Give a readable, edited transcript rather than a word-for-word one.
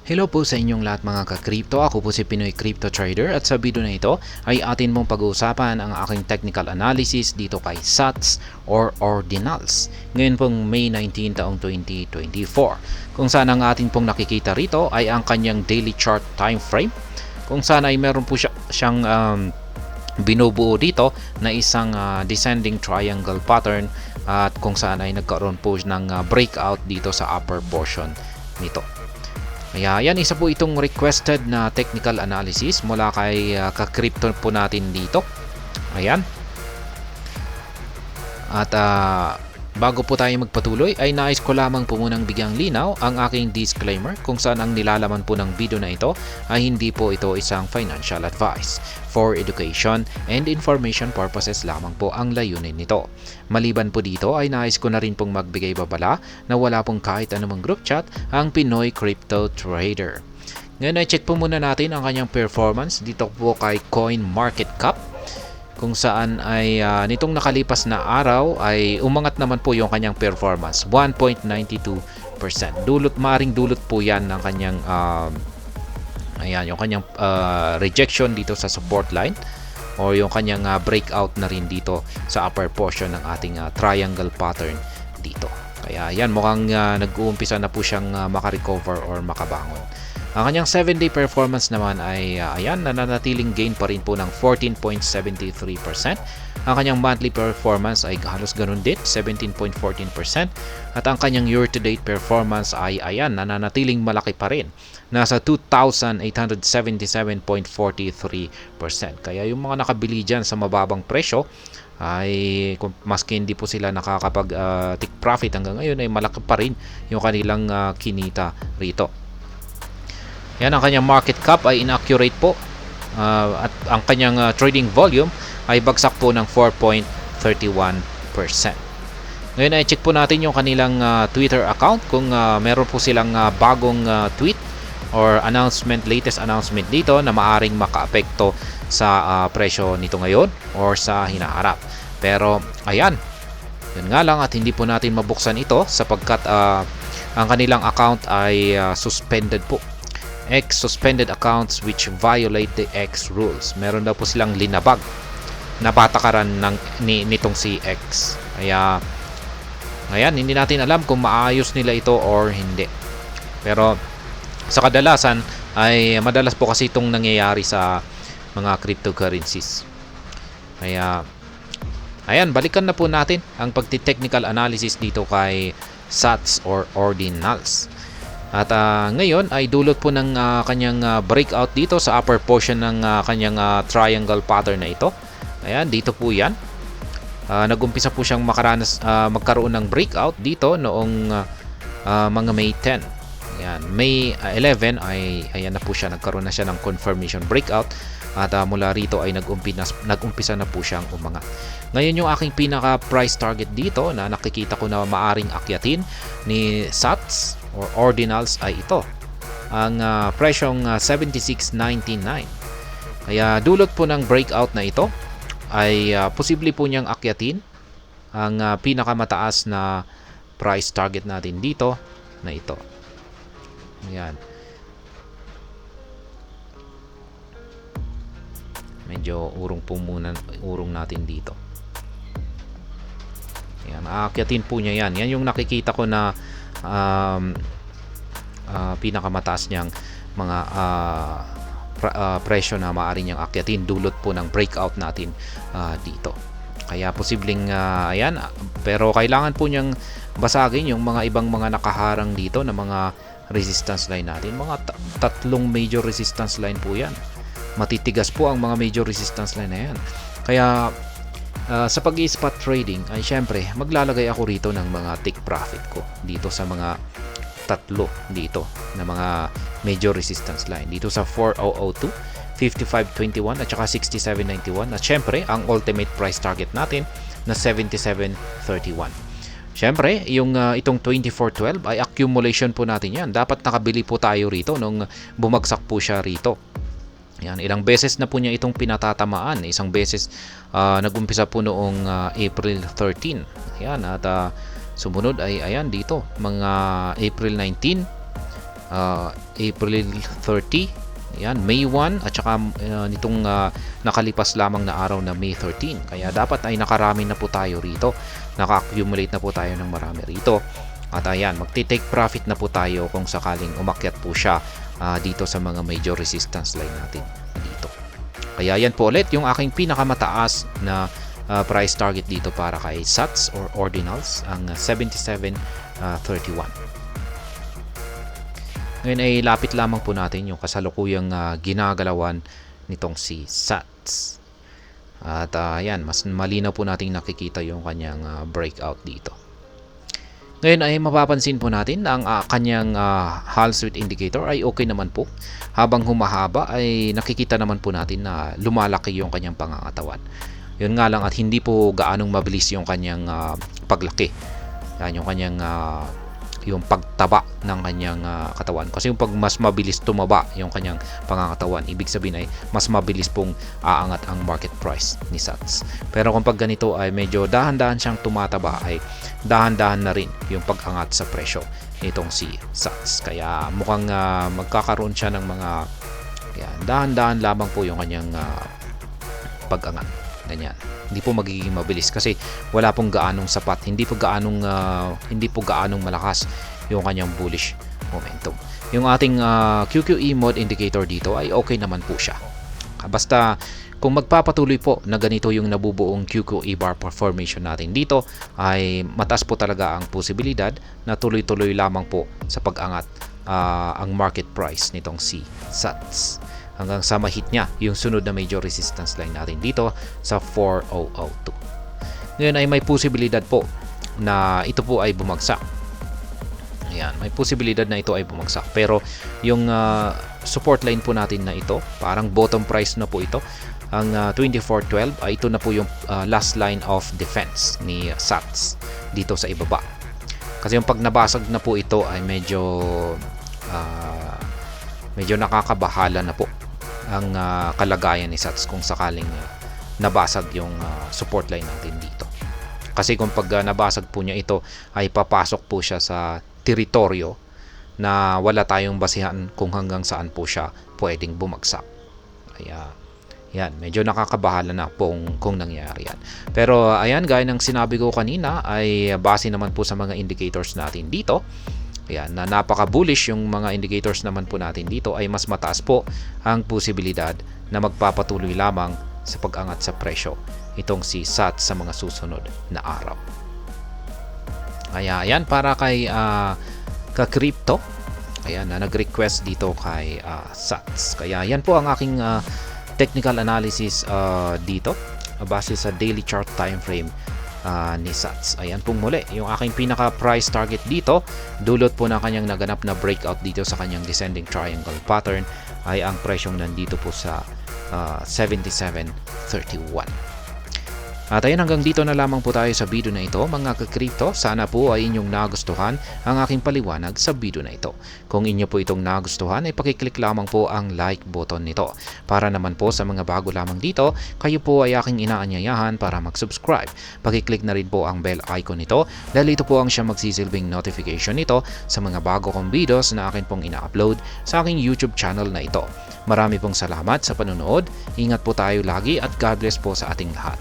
Hello po sa inyong lahat mga ka-crypto. Ako po si Pinoy Crypto Trader at sa video na ito ay atin mong pag-uusapan ang aking technical analysis dito kay SATS or Ordinals. Ngayon pong May 19 taong 2024. Kung saan ang atin pong nakikita rito ay ang kanyang daily chart time frame. Kung saan ay meron po siyang binubuo dito na isang descending triangle pattern at kung saan ay nagkaroon po ng breakout dito sa upper portion nito. Kaya yan, isa po itong requested na technical analysis mula kay ka-crypto po natin dito. Ayan. At bago po tayo magpatuloy ay nais ko lamang po munang bigyang linaw ang aking disclaimer kung saan ang nilalaman po ng video na ito ay hindi po ito isang financial advice. For education and information purposes lamang po ang layunin nito. Maliban po dito ay nais ko na rin pong magbigay babala na wala pong kahit anumang group chat ang Pinoy Crypto Trader. Ngayon ay check po muna natin ang kanyang performance dito po kay CoinMarketCap. Kung saan ay nitong nakalipas na araw ay umangat naman po yung kanyang performance 1.92%. Maring dulot po yan ng kanyang ayan, yung kanyang rejection dito sa support line o yung kanyang breakout na rin dito sa upper portion ng ating triangle pattern dito. Kaya yan, mukhang nag-uumpisa na po siyang makarecover or makabangon. Ang kanyang 7-day performance naman ay ayan, nananatiling gain pa rin po ng 14.73%. Ang kanyang monthly performance ay halos ganun din, 17.14%. At ang kanyang year-to-date performance ay ayan, nananatiling malaki pa rin. Nasa 2,877.43%. Kaya yung mga nakabili dyan sa mababang presyo, ay maski hindi po sila nakakapag take profit hanggang ngayon ay malaki pa rin yung kanilang kinita rito. Yan, ang kanyang market cap ay inaccurate po at ang kanyang trading volume ay bagsak po ng 4.31%. Ngayon ay check po natin yung kanilang Twitter account kung meron po silang bagong tweet or latest announcement dito na maaring makaapekto sa presyo nito ngayon or sa hinaharap. Pero ayan, yun nga lang at hindi po natin mabuksan ito sapagkat ang kanilang account ay suspended po. X suspended accounts which violate the X rules. Meron daw po silang linabag na patakaran nitong si X. Kaya ayan, hindi natin alam kung maayos nila ito or hindi. Pero sa kadalasan ay madalas po kasi itong nangyayari sa mga cryptocurrencies. Kaya ayan, balikan na po natin ang pagti-technical analysis dito kay SATS or Ordinals. At ngayon ay dulot po ng kanyang breakout dito sa upper portion ng kanyang triangle pattern na ito. Ayan, dito po yan. Nag-umpisa po siyang magkaroon ng breakout dito noong mga May 10. Ayan, May 11 ay ayan na po siya, nagkaroon na siya ng confirmation breakout. At mula rito ay nag-umpisa na po siyang umangat. Ngayon yung aking pinaka price target dito na nakikita ko na maaring akyatin ni SATS or Ordinals ay ito. Ang presyong 76.99. Kaya dulot po ng breakout na ito ay posible po niyang akyatin ang pinakamataas na price target natin dito na ito. Ayan. Medyo urong natin dito. Ayan, aakyatin po niya yan. Yan yung nakikita ko na pinakamataas niyang mga presyo na maaari niyang akyatin dulot po ng breakout natin dito. Kaya posibleng ayan, pero kailangan po niyang basagin yung mga ibang mga nakaharang dito na mga resistance line natin. Mga tatlong major resistance line po yan. Matitigas po ang mga major resistance line na yan. Kaya sa pag-i-spot trading ay syempre maglalagay ako rito ng mga take profit ko dito sa mga tatlo dito na mga major resistance line. Dito sa 4002, 5521 at saka 6791 at syempre ang ultimate price target natin na 7731. Syempre, itong 2412 ay accumulation po natin yan. Dapat nakabili po tayo rito nung bumagsak po siya rito. Yan, ilang beses na po niya itong pinatatamaan. Isang beses nag-umpisa po noong April 13. Ayan, at sumunod ay ayan dito, mga April 19 April 30, yan, May 1, at saka nitong nakalipas lamang na araw na May 13. Kaya dapat ay nakarami na po tayo rito. Naka-accumulate na po tayo ng marami rito. At ayan, magti-take profit na po tayo kung sakaling umakyat po siya dito sa mga major resistance line natin dito. Kaya yan po ulit yung aking pinakamataas na price target dito para kay SATS or ordinals, ang 77.31. Ngayon ay lapit lamang po natin yung kasalukuyang ginagalawan nitong si SATS. At yan, mas malinaw po nating nakikita yung kanyang breakout dito. Ngayon ay mapapansin po natin na ang kanyang Hall Street Indicator ay okay naman po. Habang humahaba ay nakikita naman po natin na lumalaki yung kanyang pangangatawan. Yun nga lang at hindi po gaanong mabilis yung kanyang paglaki. Yan yung kanyang yung pagtaba ng kanyang katawan. Kasi yung pag mas mabilis tumaba yung kanyang pangangatawan, ibig sabihin ay mas mabilis pong aangat ang market price ni SATS. Pero kung pag ganito ay medyo dahan-dahan siyang tumataba, ay dahan-dahan na rin yung pag-angat sa presyo nitong si SATS. Kaya mukhang magkakaroon siya ng mga dahan-dahan lamang po yung kanyang pag-angat. Ganyan. Hindi po magiging mabilis kasi wala pong gaanong sapat, hindi po gaanong malakas yung kanyang bullish momentum. Yung ating QQE mode indicator dito ay okay naman po siya. Basta kung magpapatuloy po na ganito yung nabubuong QQE bar formation natin dito, ay mataas po talaga ang posibilidad na tuloy-tuloy lamang po sa pag-angat ang market price nitong si SATS. Hanggang sa mahit niya yung sunod na major resistance line natin dito sa 4002. Ngayon ay may posibilidad po na ito po ay bumagsak. Ayan, may posibilidad na ito ay bumagsak. Pero yung support line po natin na ito, parang bottom price na po ito. Ang 2412 ay ito na po yung last line of defense ni SATS dito sa ibaba. Kasi yung pag nabasag na po ito ay medyo nakakabahala na po ang kalagayan ni SATS kung sakaling nabasag yung support line natin dito. Kasi kung pag nabasag po niya ito ay papasok po siya sa teritoryo na wala tayong basihan kung hanggang saan po siya pwedeng bumagsak. Kaya yan, medyo nakakabahala na kung nangyari yan. Pero ayan, gaya ng sinabi ko kanina ay base naman po sa mga indicators natin dito. Ayan, na napaka-bullish yung mga indicators naman po natin dito, ay mas mataas po ang posibilidad na magpapatuloy lamang sa pag-angat sa presyo itong si SATS sa mga susunod na araw. Kaya ayan, para kay ka-crypto, ayan, na nag-request dito kay SATS. Kaya yan po ang aking technical analysis dito base sa daily chart time frame ni SATS. Ayan pong muli yung aking pinaka price target dito, dulot po na kanyang naganap na breakout dito sa kanyang descending triangle pattern, ay ang presyong nandito po sa 77.31. At ayun, hanggang dito na lamang po tayo sa video na ito mga ka-crypto. Sana po ay inyong nagustuhan ang aking paliwanag sa video na ito. Kung inyo po itong nagustuhan ay pakiclick lamang po ang like button nito. Para naman po sa mga bago lamang dito, kayo po ay aking inaanyayahan para mag-subscribe. Pakiclick na rin po ang bell icon nito dahil ito po ang siya magsisilbing notification nito sa mga bago kong videos na akin pong ina-upload sa aking YouTube channel na ito. Marami pong salamat sa panonood. Ingat po tayo lagi at God bless po sa ating lahat.